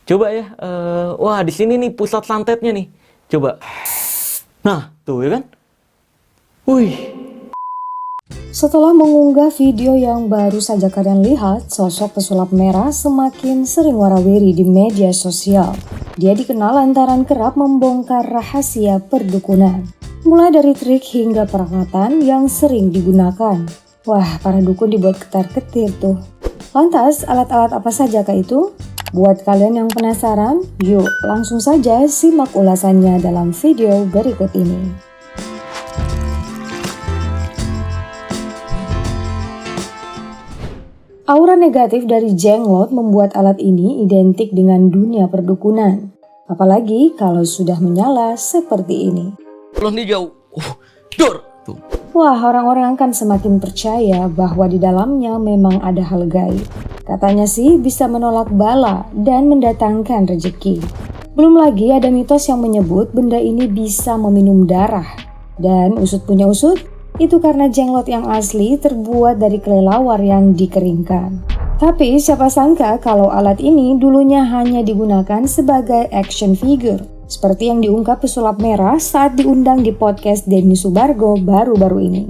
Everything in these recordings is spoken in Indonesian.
Coba ya, wah di sini nih pusat santetnya nih. Coba. Nah, tuh ya kan? Wih. Setelah mengunggah video yang baru saja kalian lihat, sosok pesulap merah semakin sering warawiri di media sosial. Dia dikenal lantaran kerap membongkar rahasia perdukunan. Mulai dari trik hingga perawatan yang sering digunakan. Wah, para dukun dibuat ketar-ketir tuh. Lantas, alat-alat apa saja kah itu? Buat kalian yang penasaran, yuk langsung saja simak ulasannya dalam video berikut ini. Aura negatif dari jenglot membuat alat ini identik dengan dunia perdukunan. Apalagi kalau sudah menyala seperti ini. Belum nih jauh. Dor. Tuh. Wah, orang-orang akan semakin percaya bahwa di dalamnya memang ada hal gaib. Katanya sih bisa menolak bala dan mendatangkan rezeki. Belum lagi ada mitos yang menyebut benda ini bisa meminum darah. Dan usut punya usut, itu karena jenglot yang asli terbuat dari kelelawar yang dikeringkan. Tapi siapa sangka kalau alat ini dulunya hanya digunakan sebagai action figure. Seperti yang diungkap pesulap merah saat diundang di podcast Denny Subargo baru-baru ini.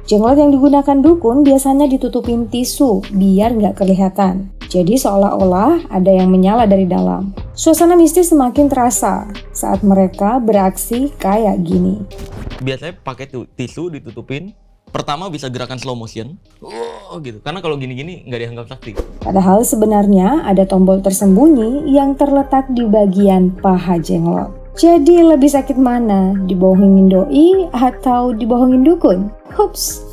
Jenglot yang digunakan dukun biasanya ditutupin tisu biar nggak kelihatan. Jadi seolah-olah ada yang menyala dari dalam. Suasana mistis semakin terasa saat mereka beraksi kayak gini. Biasanya pakai tisu ditutupin. Pertama bisa gerakan slow motion. Gitu. Karena kalau gini-gini nggak dianggap sakti. Padahal sebenarnya ada tombol tersembunyi yang terletak di bagian paha jenglot. Jadi lebih sakit mana? Dibohongin doi atau dibohongin dukun? Hups.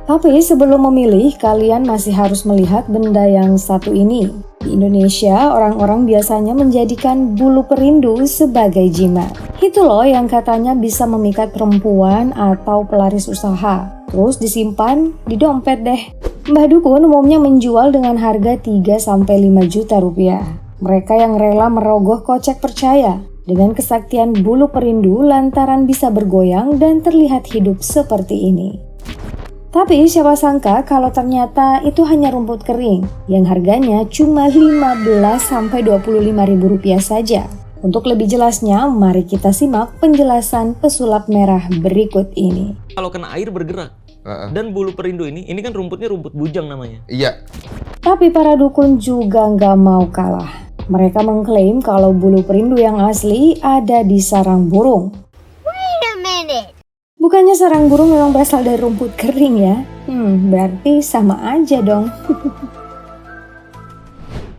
Tapi sebelum memilih, kalian masih harus melihat benda yang satu ini. Di Indonesia, orang-orang biasanya menjadikan bulu perindu sebagai jimat. Itu loh yang katanya bisa memikat perempuan atau pelaris usaha. Terus disimpan di dompet deh. Mbah Dukun umumnya menjual dengan harga 3-5 juta rupiah. Mereka yang rela merogoh kocek percaya dengan kesaktian bulu perindu lantaran bisa bergoyang dan terlihat hidup seperti ini. Tapi siapa sangka kalau ternyata itu hanya rumput kering yang harganya cuma 15-25 ribu rupiah saja. Untuk lebih jelasnya, mari kita simak penjelasan pesulap merah berikut ini. Kalau kena air bergerak. Dan bulu perindu ini kan rumputnya rumput bujang namanya. Iya. Tapi para dukun juga nggak mau kalah. Mereka mengklaim kalau bulu perindu yang asli ada di sarang burung. Wait a minute. Bukannya sarang burung memang berasal dari rumput kering ya? Berarti sama aja dong.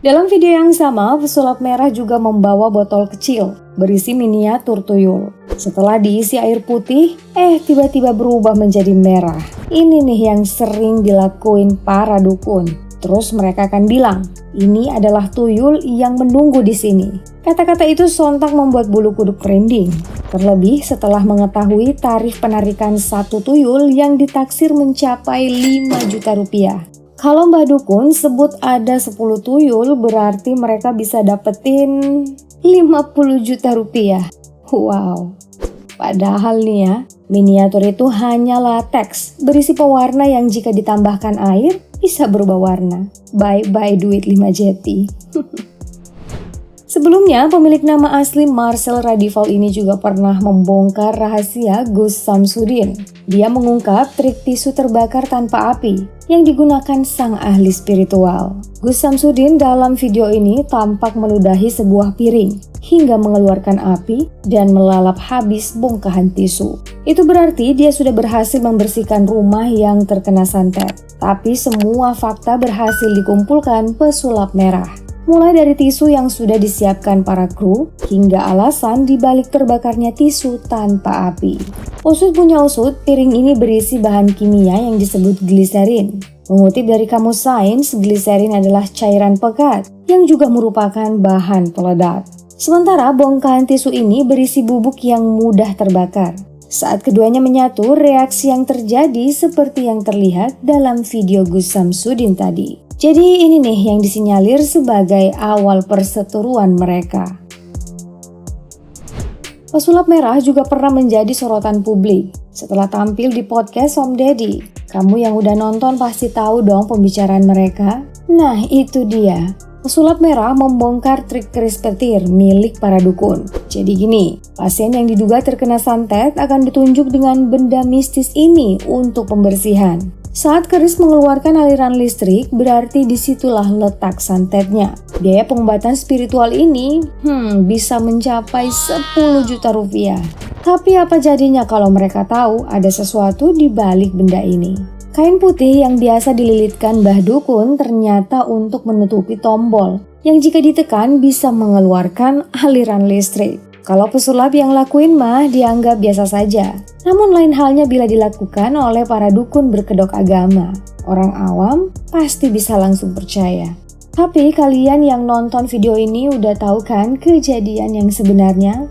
Dalam video yang sama, pesulap merah juga membawa botol kecil berisi miniatur tuyul. Setelah diisi air putih, tiba-tiba berubah menjadi merah. Ini nih yang sering dilakuin para dukun. Terus mereka akan bilang, ini adalah tuyul yang menunggu di sini. Kata-kata itu sontak membuat bulu kuduk merinding. Terlebih setelah mengetahui tarif penarikan satu tuyul yang ditaksir mencapai 5 juta rupiah. Kalau Mbah Dukun sebut ada 10 tuyul berarti mereka bisa dapetin 50 juta rupiah. Wow. Padahal nih ya, miniatur itu hanya lateks berisi pewarna yang jika ditambahkan air bisa berubah warna. Bye-bye duit 5 jeti. Sebelumnya, pemilik nama asli Marcel Radival ini juga pernah membongkar rahasia Gus Samsudin. Dia mengungkap trik tisu terbakar tanpa api yang digunakan sang ahli spiritual. Gus Samsudin dalam video ini tampak meludahi sebuah piring hingga mengeluarkan api dan melalap habis bongkahan tisu. Itu berarti dia sudah berhasil membersihkan rumah yang terkena santet. Tapi semua fakta berhasil dikumpulkan pesulap merah. Mulai dari tisu yang sudah disiapkan para kru, hingga alasan dibalik terbakarnya tisu tanpa api. Usut punya usut, piring ini berisi bahan kimia yang disebut gliserin. Mengutip dari kamus sains, gliserin adalah cairan pekat yang juga merupakan bahan peledak. Sementara bongkahan tisu ini berisi bubuk yang mudah terbakar. Saat keduanya menyatu, reaksi yang terjadi seperti yang terlihat dalam video Gus Samsudin tadi. Jadi ini nih yang disinyalir sebagai awal perseteruan mereka. Pesulap merah juga pernah menjadi sorotan publik setelah tampil di podcast Om Deddy. Kamu yang udah nonton pasti tahu dong pembicaraan mereka. Nah itu dia, Pesulap merah membongkar trik keris petir milik para dukun. Jadi gini, pasien yang diduga terkena santet akan ditunjuk dengan benda mistis ini untuk pembersihan. Saat keris mengeluarkan aliran listrik, berarti disitulah letak santetnya. Biaya pengobatan spiritual ini bisa mencapai 10 juta rupiah. Tapi apa jadinya kalau mereka tahu ada sesuatu di balik benda ini? Kain putih yang biasa dililitkan Mbah Dukun ternyata untuk menutupi tombol yang jika ditekan bisa mengeluarkan aliran listrik. Kalau pesulap yang lakuin mah dianggap biasa saja. Namun lain halnya bila dilakukan oleh para dukun berkedok agama. Orang awam pasti bisa langsung percaya. Tapi kalian yang nonton video ini udah tahu kan kejadian yang sebenarnya?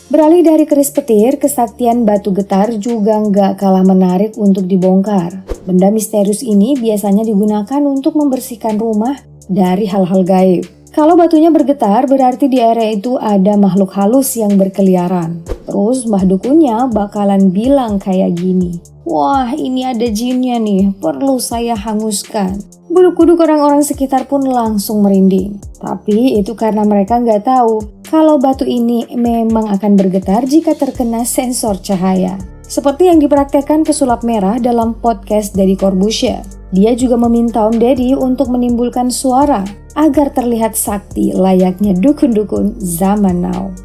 Beralih dari keris petir, kesaktian batu getar juga nggak kalah menarik untuk dibongkar. Benda misterius ini biasanya digunakan untuk membersihkan rumah dari hal-hal gaib. Kalau batunya bergetar, berarti di area itu ada makhluk halus yang berkeliaran. Terus mbah dukunnya bakalan bilang kayak gini, "Wah, ini ada jinnya nih, perlu saya hanguskan." Bulu kuduk orang-orang sekitar pun langsung merinding. Tapi itu karena mereka nggak tahu kalau batu ini memang akan bergetar jika terkena sensor cahaya. Seperti yang dipraktekkan pesulap merah dalam podcast Deddy Corbuzier. Dia juga meminta Om Deddy untuk menimbulkan suara agar terlihat sakti layaknya dukun-dukun zaman now.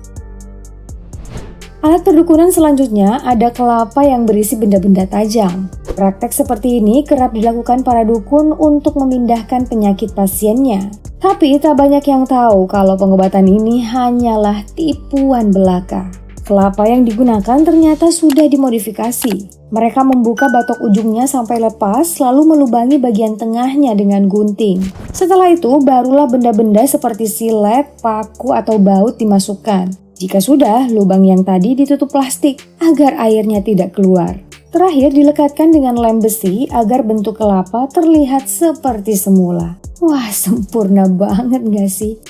Alat perdukunan selanjutnya ada kelapa yang berisi benda-benda tajam. Praktek seperti ini kerap dilakukan para dukun untuk memindahkan penyakit pasiennya. Tapi tak banyak yang tahu kalau pengobatan ini hanyalah tipuan belaka. Kelapa yang digunakan ternyata sudah dimodifikasi. Mereka membuka batok ujungnya sampai lepas lalu melubangi bagian tengahnya dengan gunting. Setelah itu barulah benda-benda seperti silet, paku atau baut dimasukkan. Jika sudah, lubang yang tadi ditutup plastik agar airnya tidak keluar. Terakhir dilekatkan dengan lem besi agar bentuk kelapa terlihat seperti semula. Wah, sempurna banget gak sih?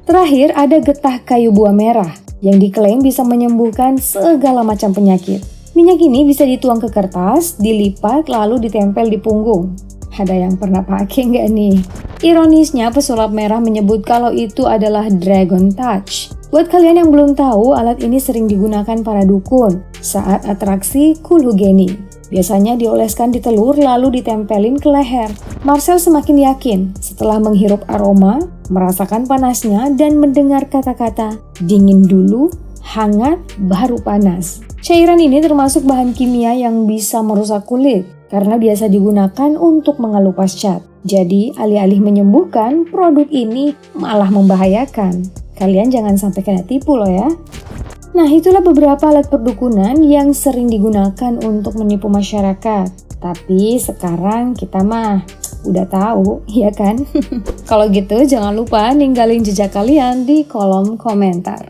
Terakhir ada getah kayu buah merah yang diklaim bisa menyembuhkan segala macam penyakit. Minyak ini bisa dituang ke kertas, dilipat lalu ditempel di punggung. Ada yang pernah pakai nggak nih? Ironisnya pesulap merah menyebut kalau itu adalah Dragon Touch. Buat kalian yang belum tahu, alat ini sering digunakan para dukun saat atraksi Kulhugeni. Biasanya dioleskan di telur lalu ditempelin ke leher. Marcel semakin yakin setelah menghirup aroma, merasakan panasnya dan mendengar kata-kata dingin dulu, hangat, baru panas. Cairan ini termasuk bahan kimia yang bisa merusak kulit karena biasa digunakan untuk mengelupas cat. Jadi alih-alih menyembuhkan, produk ini malah membahayakan. Kalian jangan sampai kena tipu loh ya. Nah, itulah beberapa alat perdukunan yang sering digunakan untuk menipu masyarakat. Tapi sekarang kita mah udah tahu, ya kan? Kalau gitu jangan lupa ninggalin jejak kalian di kolom komentar.